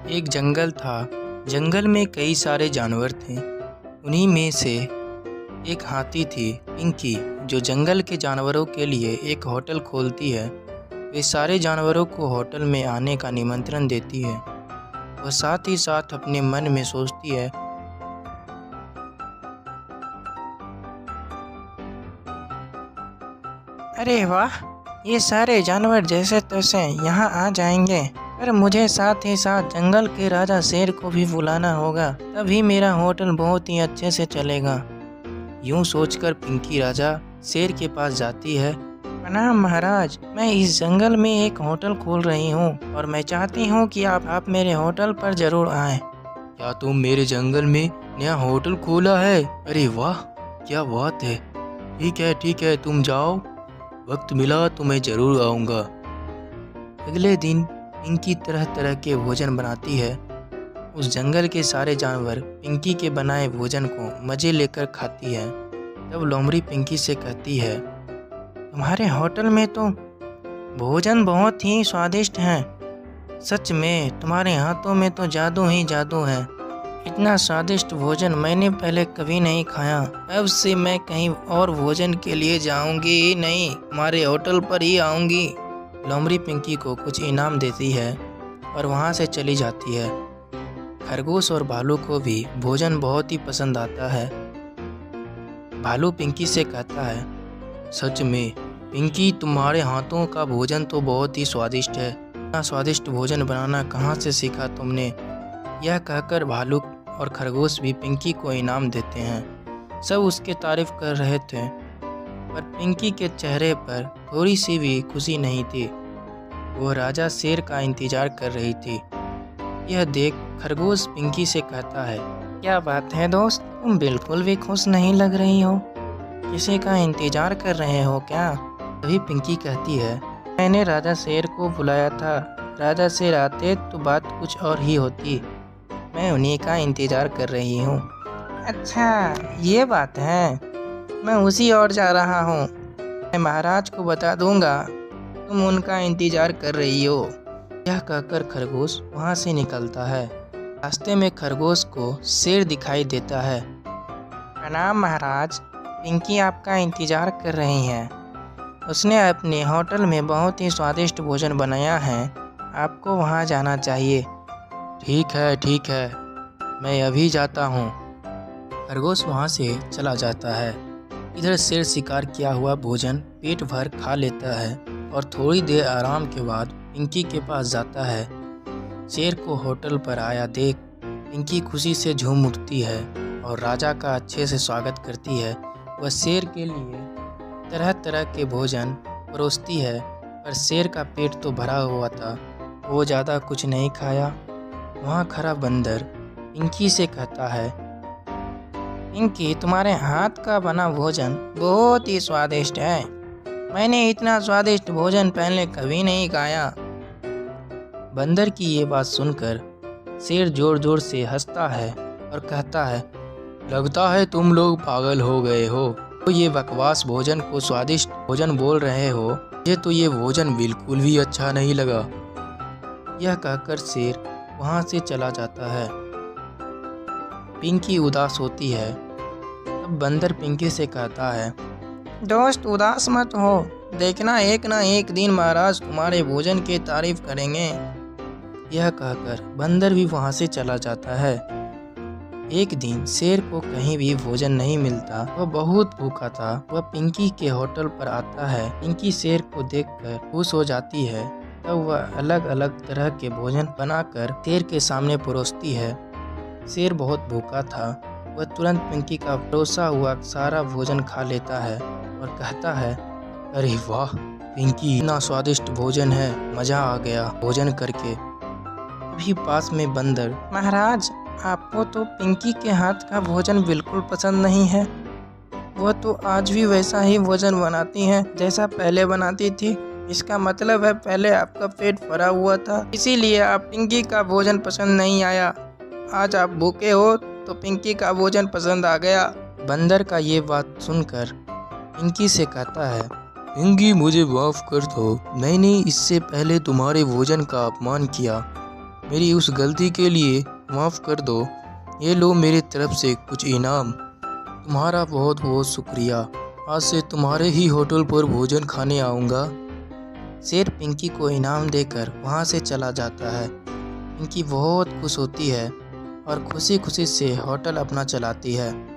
एक जंगल था। जंगल में कई सारे जानवर थे। उन्हीं में से एक हाथी थी, पिंकी, जो जंगल के जानवरों के लिए एक होटल खोलती है। वे सारे जानवरों को होटल में आने का निमंत्रण देती है। वह साथ ही साथ अपने मन में सोचती है, अरे वाह, ये सारे जानवर जैसे तैसे यहाँ आ जाएंगे, पर मुझे साथ ही साथ जंगल के राजा शेर को भी बुलाना होगा, तभी मेरा होटल बहुत ही अच्छे से चलेगा। यूँ सोचकर पिंकी राजा शेर के पास जाती है। प्रणाम महाराज, मैं इस जंगल में एक होटल खोल रही हूँ और मैं चाहती हूँ कि आप मेरे होटल पर जरूर आएं। क्या तुम मेरे जंगल में नया होटल खोला है? अरे वाह, क्या बात है। ठीक है, तुम जाओ, वक्त मिला तो मैं जरूर आऊँगा। अगले दिन पिंकी तरह तरह के भोजन बनाती है। उस जंगल के सारे जानवर पिंकी के बनाए भोजन को मज़े लेकर खाती है। तब लोमड़ी पिंकी से कहती है, तुम्हारे होटल में तो भोजन बहुत ही स्वादिष्ट है। सच में तुम्हारे हाथों में तो जादू ही जादू है। इतना स्वादिष्ट भोजन मैंने पहले कभी नहीं खाया। अब से मैं कहीं और भोजन के लिए जाऊंगी ही नहीं, तुम्हारे होटल पर ही आऊंगी। लोमड़ी पिंकी को कुछ इनाम देती है और वहाँ से चली जाती है। खरगोश और भालू को भी भोजन बहुत ही पसंद आता है। भालू पिंकी से कहता है, सच में पिंकी, तुम्हारे हाथों का भोजन तो बहुत ही स्वादिष्ट है। इतना स्वादिष्ट भोजन बनाना कहाँ से सीखा तुमने? यह कहकर भालू और खरगोश भी पिंकी को इनाम देते हैं। सब उसके तारीफ कर रहे थे, पर पिंकी के चेहरे पर थोड़ी सी भी खुशी नहीं थी। वो राजा शेर का इंतजार कर रही थी। यह देख खरगोश पिंकी से कहता है, क्या बात है दोस्त, तुम बिल्कुल भी खुश नहीं लग रही हो। किसी का इंतजार कर रहे हो क्या? तभी पिंकी कहती है, मैंने राजा शेर को बुलाया था। राजा शेर आते तो बात कुछ और ही होती। मैं उन्हीं का इंतजार कर रही हूँ। अच्छा, ये बात है, मैं उसी ओर जा रहा हूँ। मैं महाराज को बता दूंगा तुम उनका इंतजार कर रही हो। यह कहकर खरगोश वहाँ से निकलता है। रास्ते में खरगोश को शेर दिखाई देता है। प्रणाम महाराज, पिंकी आपका इंतजार कर रही हैं। उसने अपने होटल में बहुत ही स्वादिष्ट भोजन बनाया है, आपको वहाँ जाना चाहिए। ठीक है, मैं अभी जाता हूँ। खरगोश वहाँ से चला जाता है। इधर शेर शिकार किया हुआ भोजन पेट भर खा लेता है और थोड़ी देर आराम के बाद पिंकी के पास जाता है। शेर को होटल पर आया देख पिंकी खुशी से झूम उठती है और राजा का अच्छे से स्वागत करती है। वह शेर के लिए तरह तरह के भोजन परोसती है, पर शेर का पेट तो भरा हुआ था, वो ज़्यादा कुछ नहीं खाया। वहाँ खड़ा बंदर पिंकी से कहता है, पिंकी, तुम्हारे हाथ का बना भोजन बहुत ही स्वादिष्ट है। मैंने इतना स्वादिष्ट भोजन पहले कभी नहीं खाया। बंदर की ये बात सुनकर शेर जोर जोर से हंसता है और कहता है, लगता है तुम लोग पागल हो गए हो। तो ये बकवास भोजन को स्वादिष्ट भोजन बोल रहे हो। मुझे तो ये भोजन बिल्कुल भी अच्छा नहीं लगा। यह कहकर शेर वहाँ से चला जाता है। पिंकी उदास होती है। तब बंदर पिंकी से कहता है, दोस्त उदास मत हो, देखना एक ना एक दिन महाराज तुम्हारे भोजन की तारीफ करेंगे। यह कहकर बंदर भी वहाँ से चला जाता है। एक दिन शेर को कहीं भी भोजन नहीं मिलता। वह बहुत भूखा था। वह पिंकी के होटल पर आता है। पिंकी शेर को देखकर खुश हो जाती है। तब वह अलग अलग तरह के भोजन बनाकर शेर के सामने परोसती है। शेर बहुत भूखा था। वह तुरंत पिंकी का परोसा हुआ सारा भोजन खा लेता है और कहता है, अरे वाह पिंकी, इतना स्वादिष्ट भोजन है, मज़ा आ गया भोजन करके। अभी पास में बंदर, महाराज, आपको तो पिंकी के हाथ का भोजन बिल्कुल पसंद नहीं है। वह तो आज भी वैसा ही भोजन बनाती है जैसा पहले बनाती थी। इसका मतलब है पहले आपका पेट भरा हुआ था, इसीलिए आप पिंकी का भोजन पसंद नहीं आया। आज आप भूखे हो तो पिंकी का भोजन पसंद आ गया। बंदर का ये बात सुनकर पिंकी से कहता है, पिंकी, मुझे माफ़ कर दो, मैंने इससे पहले तुम्हारे भोजन का अपमान किया। मेरी उस गलती के लिए माफ़ कर दो। ये लो मेरी तरफ से कुछ इनाम। तुम्हारा बहुत बहुत शुक्रिया। आज से तुम्हारे ही होटल पर भोजन खाने आऊँगा। शेर पिंकी को इनाम देकर वहाँ से चला जाता है। पिंकी बहुत खुश होती है और खुशी खुशी से होटल अपना चलाती है।